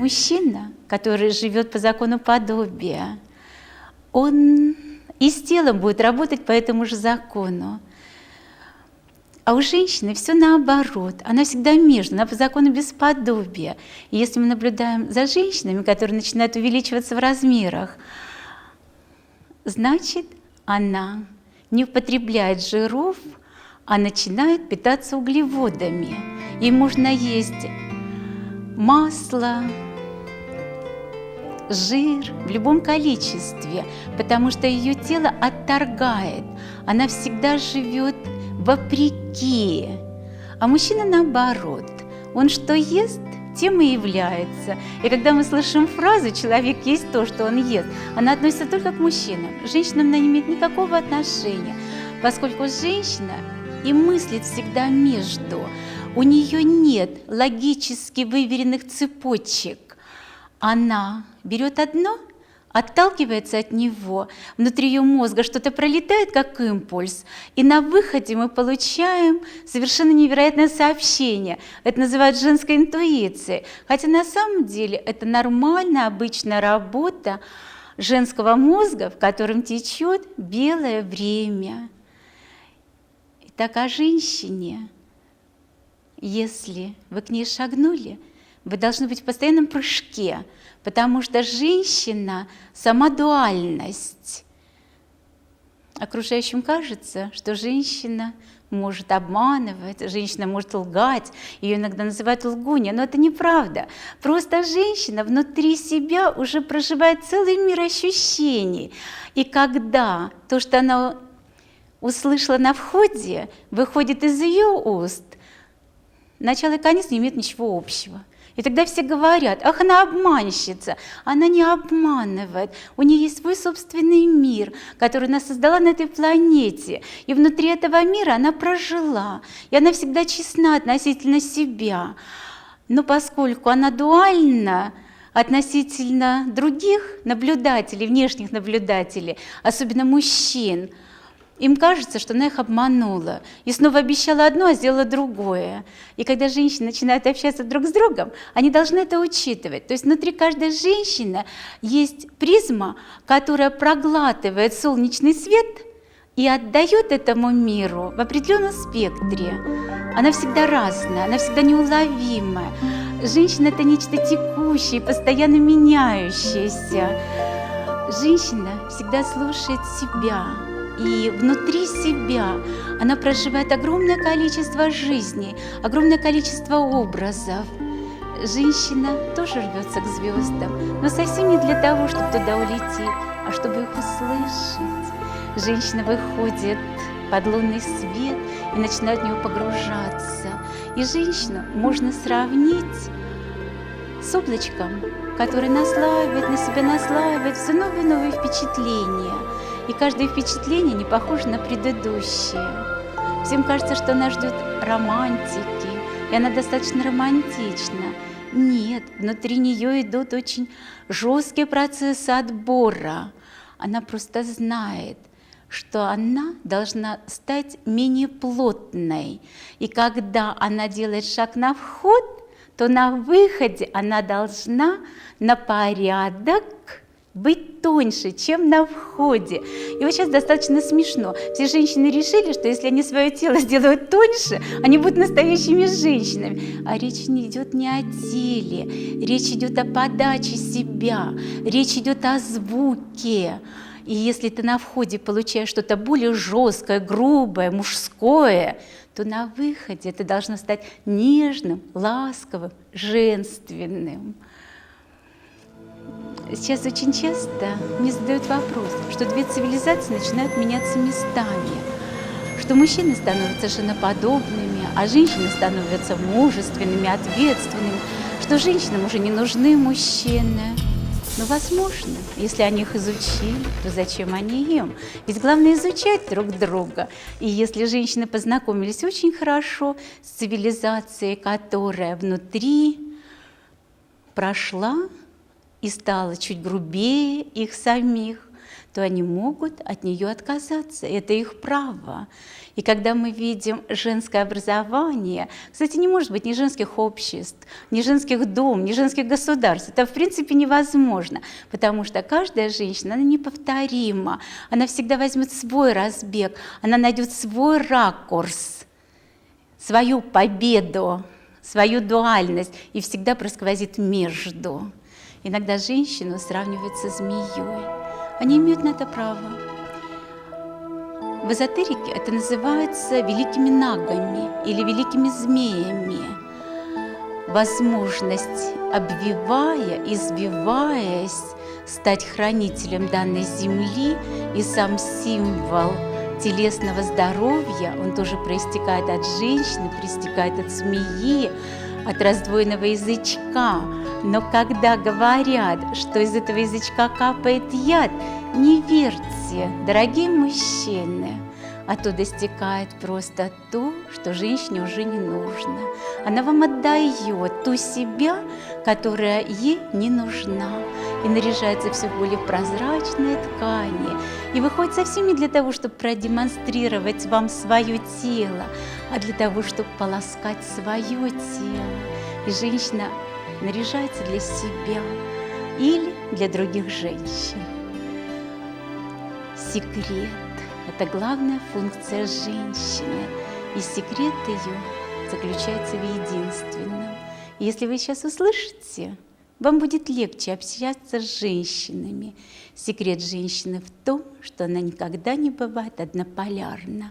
мужчина, который живет по закону подобия, он и с телом будет работать по этому же закону. А у женщины все наоборот, она всегда между, она по закону бесподобия. И если мы наблюдаем за женщинами, которые начинают увеличиваться в размерах, значит, она не употребляет жиров, а начинает питаться углеводами. Ей можно есть масло, жир в любом количестве, потому что ее тело отторгает. Она всегда живет вопреки. А мужчина наоборот. Он что ест, тем и является. И когда мы слышим фразу «человек есть то, что он ест», она относится только к мужчинам. Женщинам она не имеет никакого отношения, поскольку женщина и мыслит всегда между. У нее нет логически выверенных цепочек. Она берет одно, отталкивается от него, внутри ее мозга что-то пролетает как импульс, и на выходе мы получаем совершенно невероятное сообщение. Это называют женской интуицией, хотя на самом деле это нормальная, обычная работа женского мозга, в котором течет белое время. Итак, о женщине, если вы к ней шагнули, вы должны быть в постоянном прыжке, потому что женщина – сама дуальность. Окружающим кажется, что женщина может обманывать, женщина может лгать, ее иногда называют лгунья, но это неправда. Просто женщина внутри себя уже проживает целый мир ощущений. И когда то, что она услышала на входе, выходит из ее уст, начало и конец не имеют ничего общего. И тогда все говорят: ах, она обманщица. Она не обманывает. У нее есть свой собственный мир, который она создала на этой планете. И внутри этого мира она прожила. И она всегда честна относительно себя. Но поскольку она дуальна относительно других наблюдателей, внешних наблюдателей, особенно мужчин, им кажется, что она их обманула и снова обещала одно, а сделала другое. И когда женщины начинают общаться друг с другом, они должны это учитывать. То есть внутри каждой женщины есть призма, которая проглатывает солнечный свет и отдает этому миру в определенном спектре. Она всегда разная, она всегда неуловимая. Женщина – это нечто текущее, постоянно меняющееся. Женщина всегда слушает себя. И внутри себя она проживает огромное количество жизней, огромное количество образов. Женщина тоже рвется к звездам, но совсем не для того, чтобы туда улететь, а чтобы их услышать. Женщина выходит под лунный свет и начинает в него погружаться. И женщину можно сравнить с облачком, которое наслаивает на себя, наслаивает все новые и новые впечатления. И каждое впечатление не похоже на предыдущее. Всем кажется, что она ждет романтики, и она достаточно романтична. Нет, внутри нее идут очень жесткие процессы отбора. Она просто знает, что она должна стать менее плотной. И когда она делает шаг на вход, то на выходе она должна на порядок быть тоньше, чем на входе. И вот сейчас достаточно смешно. Все женщины решили, что если они свое тело сделают тоньше, они будут настоящими женщинами. А речь не идет не о теле, речь идет о подаче себя, речь идет о звуке. И если ты на входе получаешь что-то более жесткое, грубое, мужское, то на выходе ты должна стать нежным, ласковым, женственным. Сейчас очень часто мне задают вопрос, что две цивилизации начинают меняться местами, что мужчины становятся женоподобными, а женщины становятся мужественными, ответственными, что женщинам уже не нужны мужчины. Но возможно, если они их изучили, то зачем они им? Ведь главное изучать друг друга. И если женщины познакомились очень хорошо с цивилизацией, которая внутри прошла и стала чуть грубее их самих, то они могут от нее отказаться. Это их право. И когда мы видим женское образование, кстати, не может быть ни женских обществ, ни женских дом, ни женских государств. Это в принципе невозможно, потому что каждая женщина, она неповторима, она всегда возьмет свой разбег, она найдет свой ракурс, свою победу, свою дуальность и всегда просквозит между. Иногда женщину сравнивают со змеей. Они имеют на это право. В эзотерике это называется великими нагами или великими змеями. Возможность, обвивая, извиваясь, стать хранителем данной земли, и сам символ телесного здоровья, он тоже проистекает от женщины, проистекает от змеи, от раздвоенного язычка. Но когда говорят, что из этого язычка капает яд, не верьте, дорогие мужчины. Оттуда стекает просто то, что женщине уже не нужно. Она вам отдает ту себя, которая ей не нужна. И наряжается все более прозрачные ткани. И выходит совсем не для того, чтобы продемонстрировать вам свое тело, а для того, чтобы поласкать свое тело. И женщина наряжается для себя или для других женщин. Секрет – это главная функция женщины, и секрет ее заключается в единственном. И если вы сейчас услышите, вам будет легче общаться с женщинами. Секрет женщины в том, что она никогда не бывает однополярна.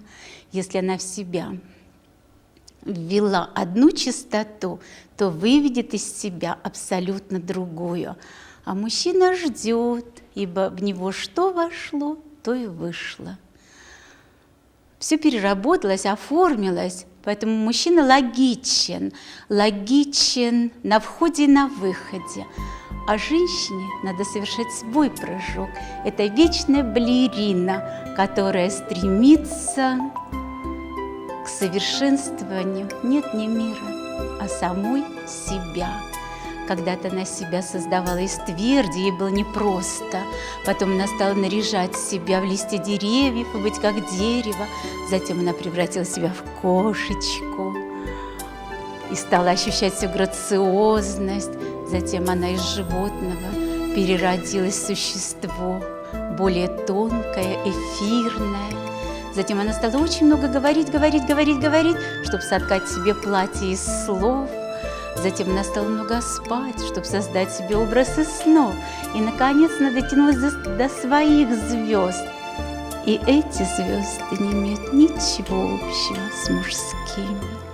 Если она в себя ввела одну чистоту, то выведет из себя абсолютно другую. А мужчина ждет, ибо в него что вошло, то и вышло. Все переработалось, оформилось, поэтому мужчина логичен на входе и на выходе. А женщине надо совершать свой прыжок. Это вечная балерина, которая стремится к совершенствованию нет не мира, а самой себя. Когда-то она себя создавала из тверди, ей было непросто. Потом она стала наряжать себя в листья деревьев и быть как дерево. Затем она превратила себя в кошечку и стала ощущать всю грациозность. Затем она из животного переродилась в существо более тонкое, эфирное. Затем она стала очень много говорить, чтобы соткать себе платье из слов. Затем она стала много спать, чтобы создать себе образ из снов. И, наконец, она дотянулась до своих звезд. И эти звезды не имеют ничего общего с мужскими.